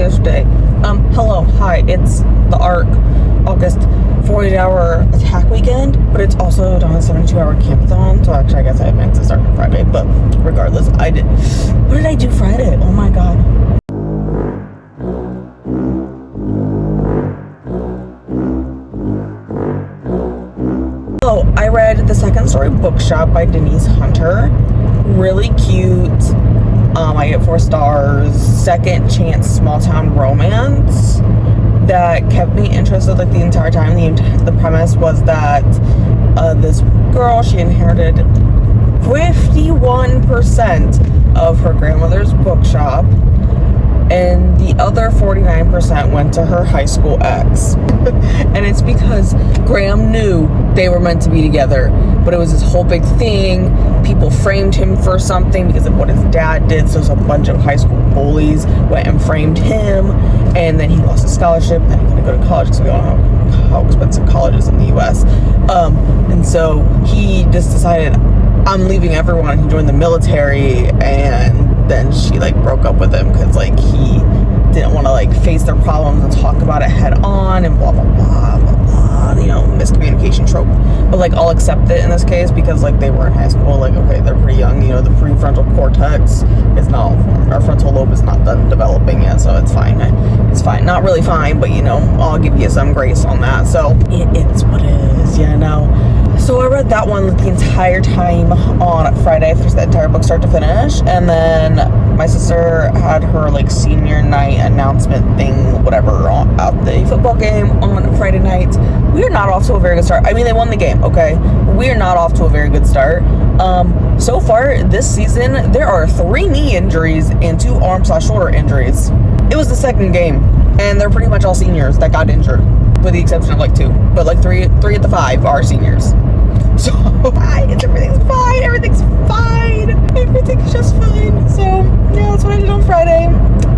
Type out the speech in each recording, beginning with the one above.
yesterday. Hello, hi, it's the ARC August 48-hour attack weekend, but it's also done a 72-hour campathon, so actually I guess I meant to start on Friday, but regardless, I did. What did I do Friday? Oh my god. Oh, I read The Second Story Bookshop by Denise Hunter. Really cute. I get 4 stars. Second chance small town romance that kept me interested like the entire time. The premise was that this girl, she inherited 51% of her grandmother's bookshop, and the other 49% went to her high school ex. And it's because Graham knew they were meant to be together, but it was this whole big thing. People framed him for something because of what his dad did, so a bunch of high school bullies went and framed him, and then he lost his scholarship, and he couldn't go to college because we all know how expensive college is in the US. And so he just decided, I'm leaving everyone. He joined the military, and then she like broke up with him because like he didn't want to like face their problems and talk about it head on and blah blah blah blah blah, you know, miscommunication trope. But like I'll accept it in this case because like they were in high school, like okay, they're pretty young, you know, the prefrontal cortex is not formed, our frontal lobe is not done developing yet, so it's fine. It's fine, not really fine, but you know, I'll give you some grace on that. So it's what it is, you know. So I read that one the entire time on Friday, finished that entire book start to finish, and then my sister had her like senior night announcement thing, whatever, at the football game on Friday night. We are not off to a very good start. I mean, they won the game, okay? We are not off to a very good start. So far this season, there are 3 knee injuries and 2 arm/shoulder injuries. It was the second game, and they're pretty much all seniors that got injured, with the exception of like 2, but like 3 at the 5 are seniors. So everything's fine. Everything's just fine. So yeah, that's what I did on Friday.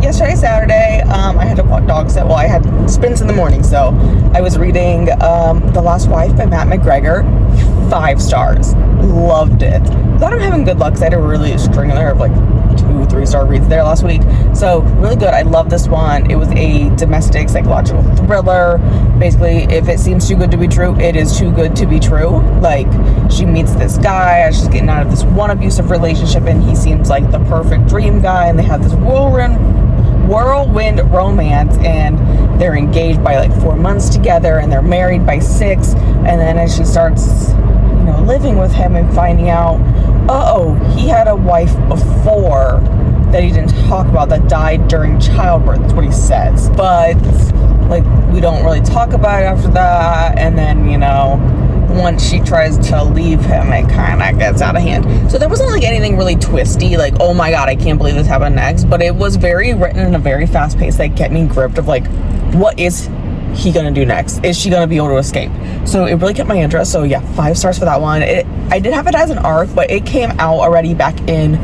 Yesterday, Saturday, I had to walk dog sit. Well, I had sprints in the morning, so I was reading The Last Wife by Matt McGregor. 5 stars. Loved it. Thought I'm having good luck because I had a really string there of like 2-3 star reads there last week. So really good. I love this one. It was a domestic psychological thriller. Basically, if it seems too good to be true, it is too good to be true. Like, she meets this guy as she's getting out of this one abusive relationship, and he seems like the perfect dream guy, and they have this whirlwind romance, and they're engaged by like 4 months together, and they're married by 6. And then as she starts, you know, living with him and finding out, he had a wife before that he didn't talk about that died during childbirth. That's what he says. But like, we don't really talk about it after that. And then, you know, once she tries to leave him, it kind of gets out of hand. So there wasn't like anything really twisty, like, oh my god, I can't believe this happened next. But it was very written in a very fast pace that kept me gripped of like, what is he gonna do next? Is she gonna be able to escape? So it really kept my interest. So yeah, 5 stars for that one. I did have it as an ARC, but it came out already back in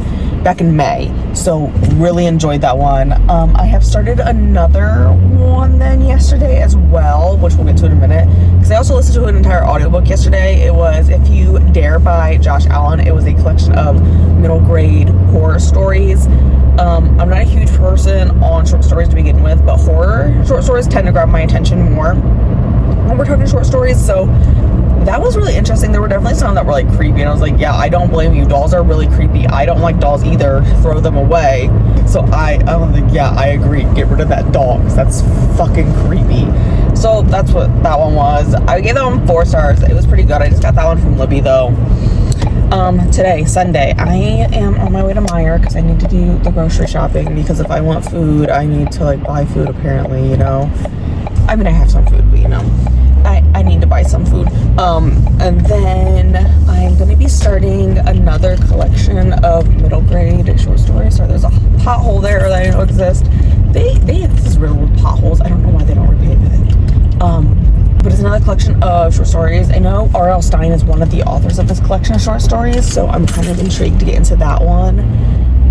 May, so really enjoyed that one. I have started another one then yesterday as well, which we'll get to in a minute, because I also listened to an entire audiobook yesterday. It was If You Dare by Josh Allen. It was a collection of middle grade horror stories. I'm not a huge person on short stories to begin with, but horror short stories tend to grab my attention more when we're talking short stories. So that was really interesting. There were definitely some that were like creepy, and I was like, yeah, I don't blame you. Dolls are really creepy. I don't like dolls either. Throw them away. So I was like, yeah, I agree. Get rid of that doll because that's fucking creepy. So that's what that one was. I gave that one 4 stars. It was pretty good. I just got that one from Libby though. Today, Sunday, I am on my way to Meijer because I need to do the grocery shopping, because if I want food, I need to like buy food apparently, you know. I mean, I have some food, but you know, I need to buy some food. And then I'm going to be starting another collection of middle grade short stories. So there's a pothole there that I didn't know exist. They have this riddle with potholes. I don't know why they don't repeat it. But it's another collection of short stories. I know R.L. Stine is one of the authors of this collection of short stories, so I'm kind of intrigued to get into that one.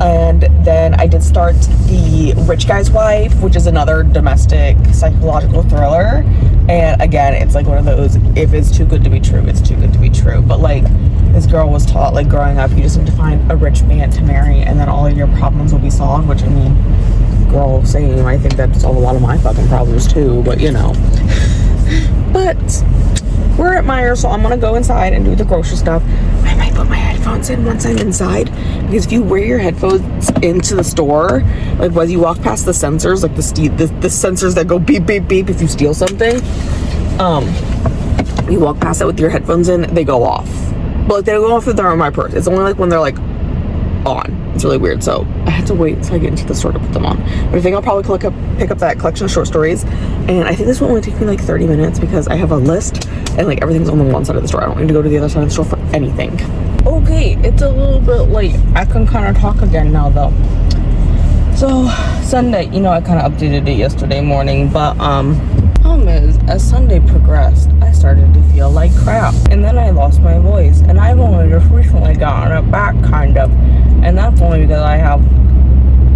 And then I did start The Rich Guy's Wife, which is another domestic psychological thriller. And again, it's like one of those, if it's too good to be true, it's too good to be true. But like, this girl was taught, like, growing up, you just need to find a rich man to marry, and then all of your problems will be solved, which, I mean, girl, same. I think that solves a lot of my fucking problems too, but you know. But we're at Myers, so I'm gonna go inside and do the grocery stuff. I might put my headphones in once I'm inside, because if you wear your headphones into the store, like as you walk past the sensors, like the sensors that go beep beep beep if you steal something, you walk past that with your headphones in, they go off. But like, they go off if they're on my purse. It's only like when they're like on. It's really weird, so I had to wait until I get into the store to put them on. But I think I'll probably pick up that collection of short stories, and I think this will only take me like 30 minutes because I have a list and like everything's on the one side of the store. I don't need to go to the other side of the store for anything. Okay, it's a little bit late. I can kind of talk again now though. So Sunday, you know, I kind of updated it yesterday morning, but problem is, as Sunday progressed, I started to feel like crap, and then I lost my voice, and I've only just recently gotten it back, kind of, and that's only because I have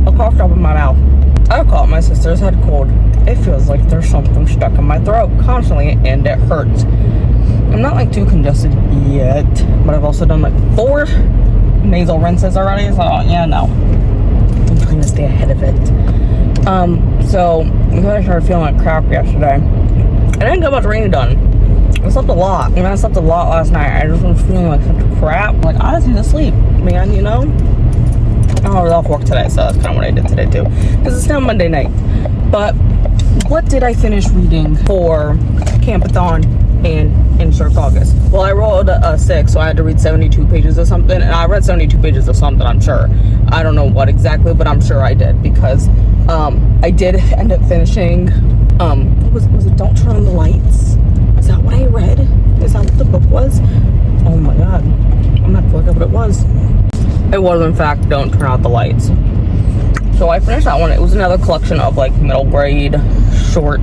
a cough drop in my mouth. I caught my sister's head cold. It feels like there's something stuck in my throat constantly, and it hurts. I'm not like too congested yet, but I've also done like 4 nasal rinses already, so yeah, no. I'm trying to stay ahead of it. So I started feeling like crap yesterday. I didn't get much Readathon. I slept a lot. And I slept a lot last night. I just was feeling like such crap. Like, I just need to sleep, man, you know? I was off work today, so that's kind of what I did today too. Because it's now Monday night. But what did I finish reading for Campathon and in ShARC August? Well, I rolled a 6, so I had to read 72 pages of something, and I read 72 pages of something, I'm sure. I don't know what exactly, but I'm sure I did, because I did end up finishing, what was it, Don't Turn on the Lights? Is that what I read? Is that what the book was? Oh my god, I'm not looking at what it was. It was, in fact, Don't Turn Out the Lights. So I finished that one. It was another collection of like middle grade short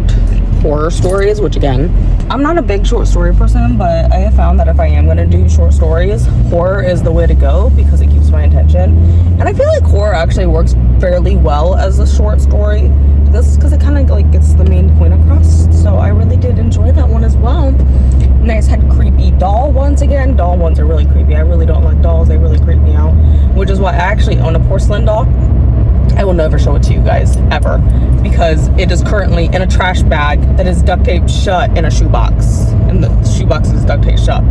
horror stories, which again, I'm not a big short story person, but I have found that if I am going to do short stories, horror is the way to go because it keeps my attention. And I feel like horror actually works fairly well as a short story. This is because it kind of like gets the main point across. So I really did enjoy that one as well. Nice had creepy doll ones again. Doll ones are really creepy. I really don't like dolls. They really creep me out, which is why I actually own a porcelain doll. I will never show it to you guys, ever, because it is currently in a trash bag that is duct taped shut in a shoebox. And the shoebox is duct taped shut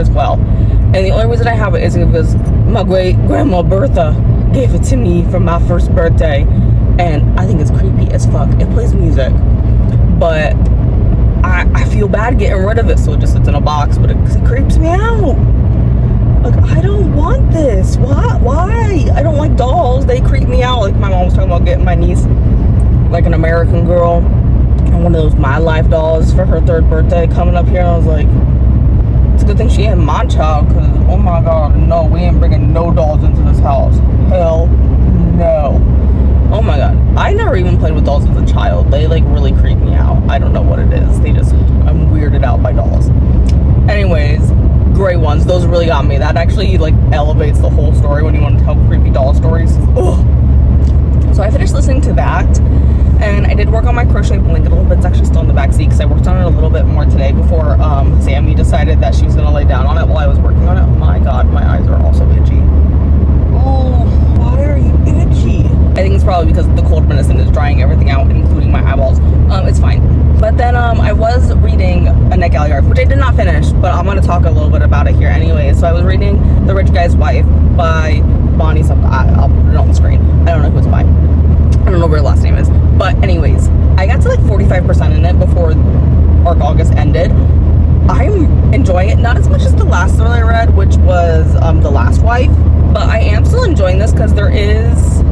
as well. And the only reason I have it is because my great-grandma Bertha gave it to me for my first birthday. And I think it's creepy as fuck. It plays music. But I feel bad getting rid of it, so it just sits in a box, but it creeps me out. Like, I don't want this. Why? I don't like dolls. They creep me out. Like, my mom was talking about getting my niece, like, an American Girl and one of those My Life dolls for her 3rd birthday coming up here. And I was like, it's a good thing she ain't my child, because, oh my god, no, we ain't bringing no dolls into this house. Hell no. Oh my god. I never even played with dolls as a child. They, like, really creep me out. I don't know what it is. I'm weirded out by dolls. Anyways, gray ones, those really got me. That actually like elevates the whole story when you want to tell creepy doll stories. Ugh. So I finished listening to that, and I did work on my crochet blanket a little bit. It's actually still in the back seat because I worked on it a little bit more today before Sammy decided that she was going to lay down on it while I was working on it. Oh my god, my eyes are also itchy. Oh, why are you itchy? I think it's probably because the cold medicine is drying everything out, including my eyeballs. It's fine. But then I was reading A Night Galliard, which I did not finish, but I'm going to talk a little bit about it here anyway. So I was reading The Rich Guy's Wife by Bonnie something. I'll put it on the screen. I don't know who it's by. I don't know where her last name is. But anyways, I got to like 45% in it before ShARC August ended. I'm enjoying it, not as much as the last one I read, which was The Last Wife. But I am still enjoying this because there is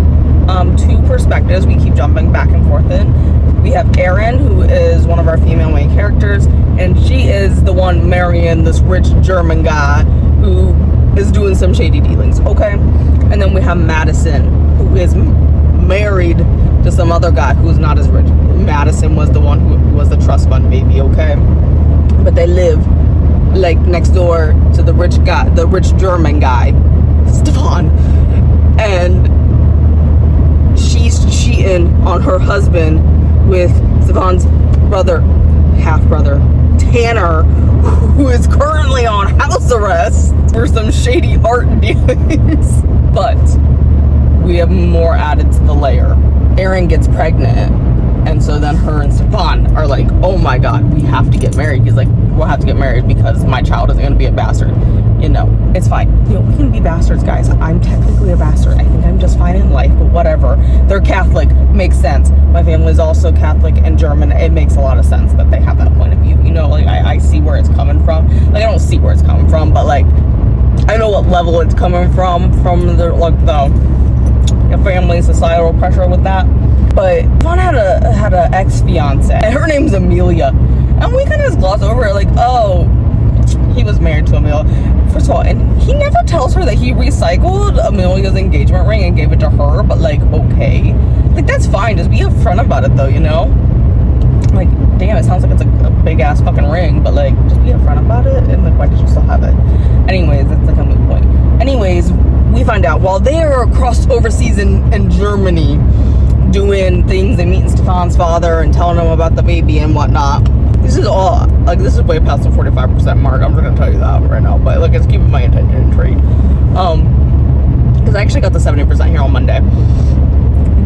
2 perspectives we keep jumping back and forth in. We have Erin, who is one of our female main characters, and she is the one marrying this rich German guy who is doing some shady dealings, okay? And then we have Madison, who is married to some other guy who's not as rich. Madison was the one who was the trust fund baby, okay? But they live like next door to the rich guy, the rich German guy, Stefan, and she's cheating on her husband with Stefan's half-brother, Tanner, who is currently on house arrest for some shady art dealings. But we have more added to the layer. Erin gets pregnant. And so then her and Stefan are like, oh my God, we have to get married. He's like, we'll have to get married because my child isn't going to be a bastard. You know, it's fine. You know, we can be bastards, guys. I'm technically a bastard. I think I'm just fine in life, but whatever. They're Catholic. Makes sense. My family's also Catholic and German. It makes a lot of sense that they have that point of view. You know, like, I see where it's coming from. Like, I don't see where it's coming from, but, like, I know what level it's coming from the, like, the family societal pressure with that. But Vaughn had a ex-fiance, and her name's Amelia, and we kind of just gloss over it, like, oh, he was married to Amelia. First of all, and he never tells her that he recycled Amelia's engagement ring and gave it to her, but, like, okay, like, that's fine, just be upfront about it, though, you know? Like, damn, it sounds like it's a big-ass fucking ring, but, like, just be upfront about it, and, like, why did you still have it? Anyways, that's, like, a moot point. Anyways, we find out, while they are across overseas in Germany, doing things and meeting Stefan's father and telling him about the baby and whatnot. This is all, like, this is way past the 45% mark. I'm just gonna tell you that right now, but, like, it's keeping my attention intrigued. Because I actually got the 70% here on Monday.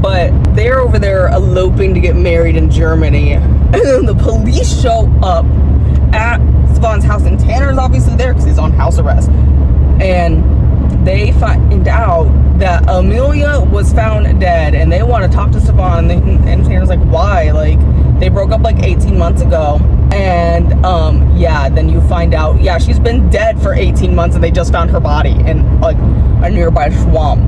But they're over there eloping to get married in Germany, and then the police show up at Stefan's house, and Tanner's obviously there because he's on house arrest. And they find out that Amelia was found dead, and they want to talk to Stefan, and Tanner's like, why? Like, they broke up like 18 months ago, and yeah, then you find out, yeah, she's been dead for 18 months, and they just found her body in, like, a nearby swamp.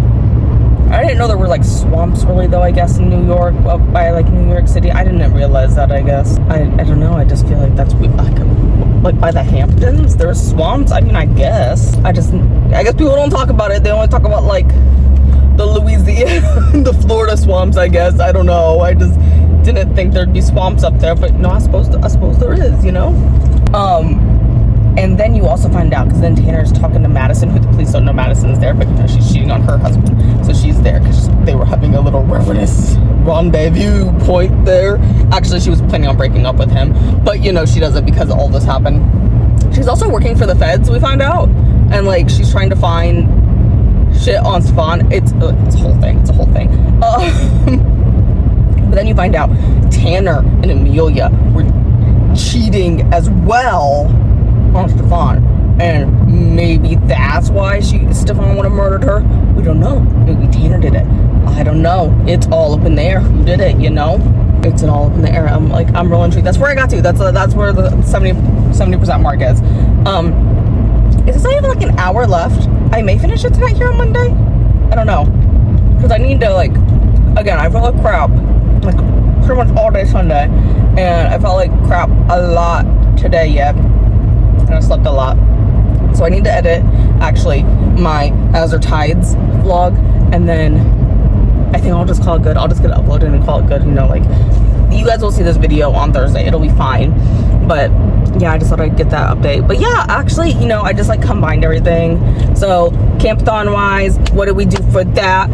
I didn't know there were, like, swamps, really, though, I guess, in New York, up by, like, New York City. I didn't realize that, I guess. I don't know, I just feel like that's, like, by the Hamptons, there's swamps. I mean, I guess people don't talk about it. They only talk about, like, the Louisiana, the Florida swamps, I guess. I don't know. I just didn't think there'd be swamps up there, but no, I suppose there is, you know? And then you also find out, because then Tanner's talking to Madison, who the police don't know Madison's there, but, you know, she's cheating on her husband. So she's there because they were having a little rendezvous point there. Actually, she was planning on breaking up with him, but, you know, she doesn't because all this happened. She's also working for the feds, we find out. And, like, she's trying to find shit on Stefan. It's a whole thing. It's a whole thing. But then you find out Tanner and Amelia were cheating as well on Stefan, and maybe that's why Stefan would have murdered her. We don't know. Maybe Tanner did it. I don't know. It's all up in the air. Who did it? You know, it's all up in the air. I'm real intrigued. That's where I got to. That's where the 70% mark is. Is not even like an hour left. I may finish it tonight here on Monday. I don't know, because I need to, like, again, I felt like crap, like, pretty much all day Sunday, and I felt like crap a lot today yet. And I slept a lot, so I need to edit actually my Azure Tides vlog, and then I think I'll just call it good. I'll just get it uploaded and call it good. You know, like, you guys will see this video on Thursday. It'll be fine. But yeah, I just thought I'd get that update. But yeah, actually, you know, I just, like, combined everything. So Campathon wise, what did we do for that?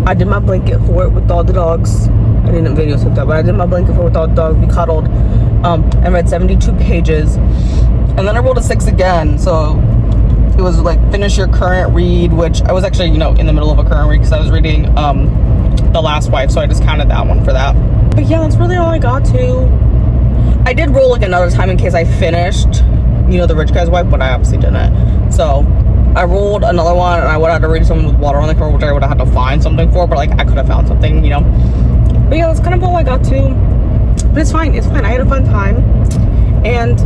I did my blanket for it with all the dogs. I didn't videotape that, but I did my blanket for it with all the dogs. We cuddled. And read 72 pages, and then I rolled a 6 again, so it was like finish your current read, which I was actually, you know, in the middle of a current read because I was reading The Last Wife, so I just counted that one for that. But yeah, that's really all I got to. I did roll, like, another time in case I finished, you know, The Rich Guy's Wife, but I obviously didn't. So I rolled another one, and I would have to read something with water on the cover, which I would have had to find something for, but, like, I could have found something, you know. But yeah, that's kind of all I got to. But it's fine. I had a fun time, and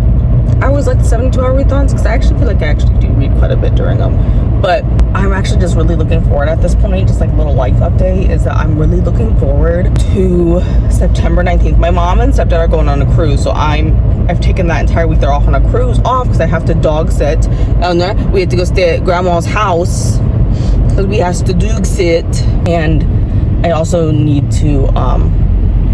I always like the 72-hour readathons because I actually feel like I actually do read quite a bit during them. But I'm actually just really looking forward at this point, just like a little life update, is that I'm really looking forward to September 19th. My mom and stepdad are going on a cruise, so I've taken that entire week they're off on a cruise off because I have to dog sit down there. We had to go stay at grandma's house because we have to dog sit, and I also need to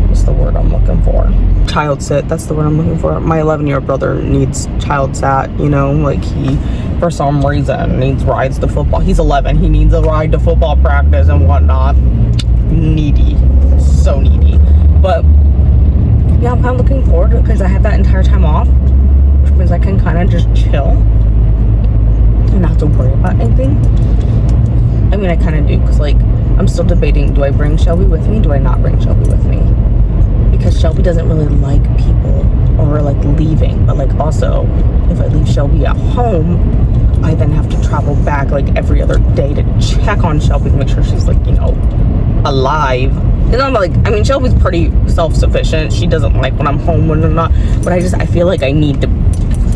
what's the word I'm looking for? Child sit. That's the word I'm looking for. My 11-year-old brother needs child sat, you know, like, he, for some reason, needs rides to football. He's 11. He needs a ride to football practice and whatnot. Needy. So needy. But yeah, I'm kind of looking forward to it because I have that entire time off, which means I can kind of just chill and not have to worry about anything. I mean, I kind of do, because like I'm still debating, do I bring Shelby with me? Do I not bring Shelby with me? Because Shelby doesn't really like people or like leaving, but like also if I leave Shelby at home, I then have to travel back like every other day to check on Shelby to make sure she's like, you know, alive. And I'm like, I mean, Shelby's pretty self-sufficient. She doesn't like when I'm home when I'm not, but I feel like I need to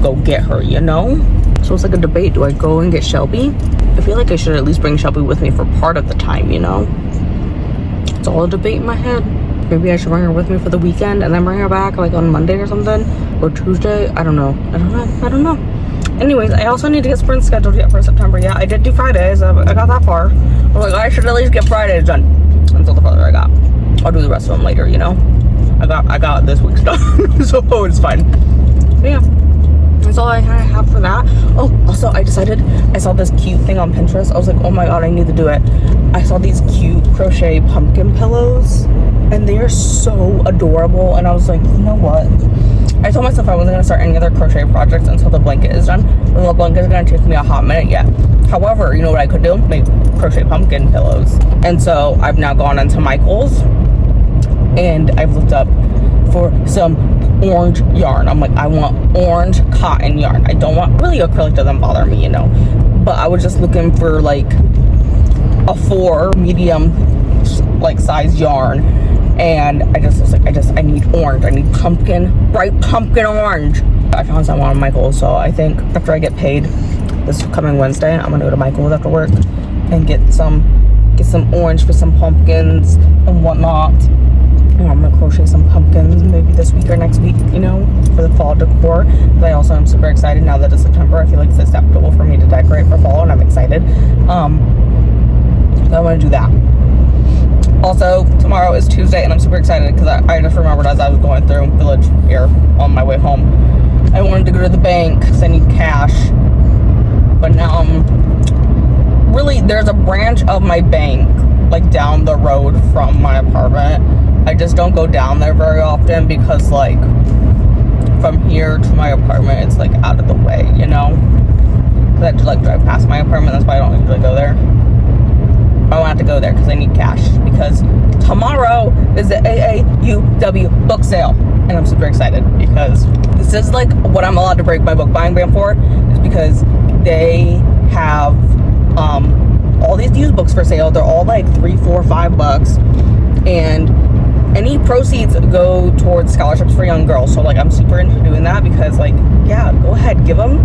go get her, you know? So it's like a debate. Do I go and get Shelby? I feel like I should at least bring Shelby with me for part of the time, you know? It's all a debate in my head. Maybe I should bring her with me for the weekend and then bring her back like on Monday or something, or Tuesday. I don't know. Anyways, I also need to get sprints scheduled yet for September. Yeah, I did do Fridays. I got that far. I'm like, I should at least get Fridays done until the farther I got. I'll do the rest of them later, you know? I got this week's done, so it's fine. But yeah, that's all I kind of have for that. Oh, also, I saw this cute thing on Pinterest. I was like, oh my god, I need to do it. I saw these cute crochet pumpkin pillows, and they are so adorable. And I was like, you know what? I told myself I wasn't going to start any other crochet projects until the blanket is done. And the blanket is going to take me a hot minute yet. However, you know what I could do? Make crochet pumpkin pillows. And so I've now gone into Michael's and I've looked up for some orange yarn. I'm like, I want orange cotton yarn. I don't want, really acrylic doesn't bother me, you know. But I was just looking for like a 4 medium like size yarn. And I just was like, I need orange. I need pumpkin, bright pumpkin orange. I found some on Michael's, so I think after I get paid this coming Wednesday, I'm gonna go to Michael's after work and get some orange for some pumpkins and whatnot. And I'm gonna crochet some pumpkins maybe this week or next week, you know, for the fall decor. But I also am super excited now that it's September. I feel like it's acceptable for me to decorate for fall, and I'm excited. So I want to do that. Also, tomorrow is Tuesday, and I'm super excited because I just remembered as I was going through Village here on my way home, I wanted to go to the bank because I need cash. But now really, there's a branch of my bank like down the road from my apartment. I just don't go down there very often because like from here to my apartment, it's like out of the way, you know? Because I have to like drive past my apartment. That's why I don't usually go there. I want to go there because I need cash, because tomorrow is the AAUW book sale, and I'm super excited because this is like what I'm allowed to break my book buying ban for, is because they have all these used books for sale. They're all like $3, $4, $5, and any proceeds go towards scholarships for young girls. So like I'm super into doing that because like, yeah, go ahead, give them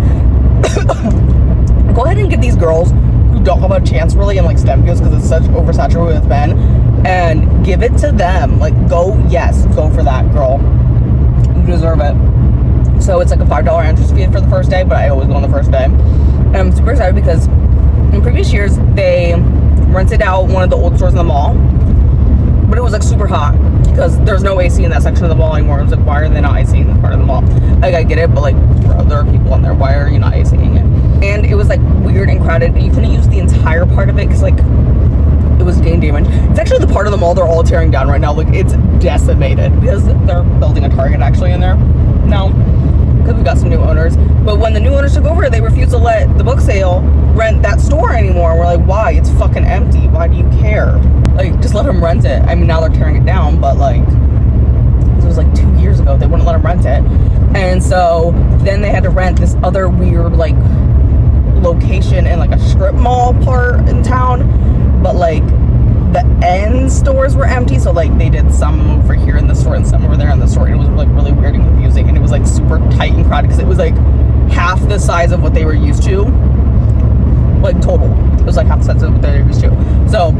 go ahead and give these girls who don't have a chance really in like STEM fields because it's such oversaturated with men, and give it to them. Like go for that, girl. You deserve it. So it's like a $5 entrance fee for the first day, but I always go on the first day. And I'm super excited because in previous years they rented out one of the old stores in the mall, but it was like super hot because there's no AC in that section of the mall anymore. It was like, why are they not ACing this part of the mall? Like I get it, but like, bro, there are people in there. Why are you not ACing it? And it was like weird and crowded, and you couldn't use the entire part of it because like it was getting damaged. It's actually the part of the mall they're all tearing down right now. Like it's decimated because they're building a Target actually in there now because we got some new owners. But when the new owners took over, they refused to let the book sale rent that store anymore. We're like, why? It's fucking empty. Why do you care? Like, just let them rent it. I mean, now they're tearing it down, but like, it was like 2 years ago. They wouldn't let them rent it. And so then they had to rent this other weird like location in like a strip mall part in town. But like, the end stores were empty, so like they did some over here in the store and some over there in the store. It was like really weird and confusing, and it was like super tight and crowded because it was like half the size of what they were used to, like total. It was like half the size of what they were used to. So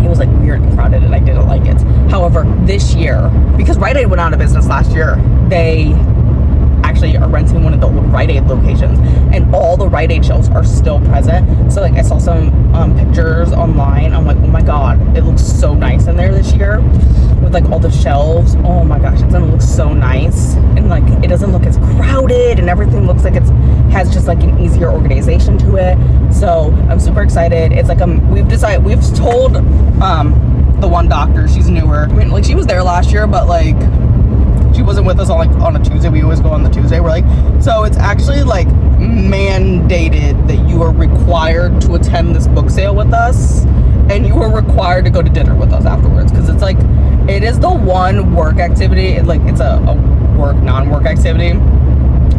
it was like weird and crowded, and I didn't like it. However, this year, because Rite Aid went out of business last year, they actually are renting one of the old Rite Aid locations, and all the Rite Aid shelves are still present. So like I saw some pictures online. I'm like, oh my god, it looks so nice in there this year with like all the shelves. Oh my gosh, it's gonna look so nice, and like it doesn't look as crowded, and everything looks like it's has just like an easier organization to it. So I'm super excited. It's like we've told the one doctor, she's newer. I mean, like she was there last year, but like She wasn't with us on a Tuesday. We always go on the Tuesday. We're like, so it's actually like mandated that you are required to attend this book sale with us, and you are required to go to dinner with us afterwards, because it's like, it is the one work activity, like it's a work, non-work activity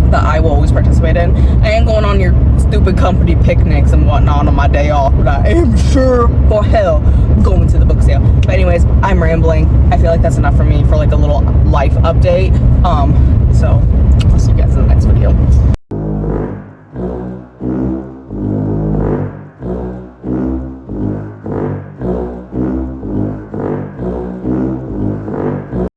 that I will always participate in. I ain't going on your stupid company picnics and whatnot on my day off, but I am sure for hell going to the book sale. But anyways, I'm rambling. I feel like that's enough for me for like a little life update. So I'll see you guys in the next video.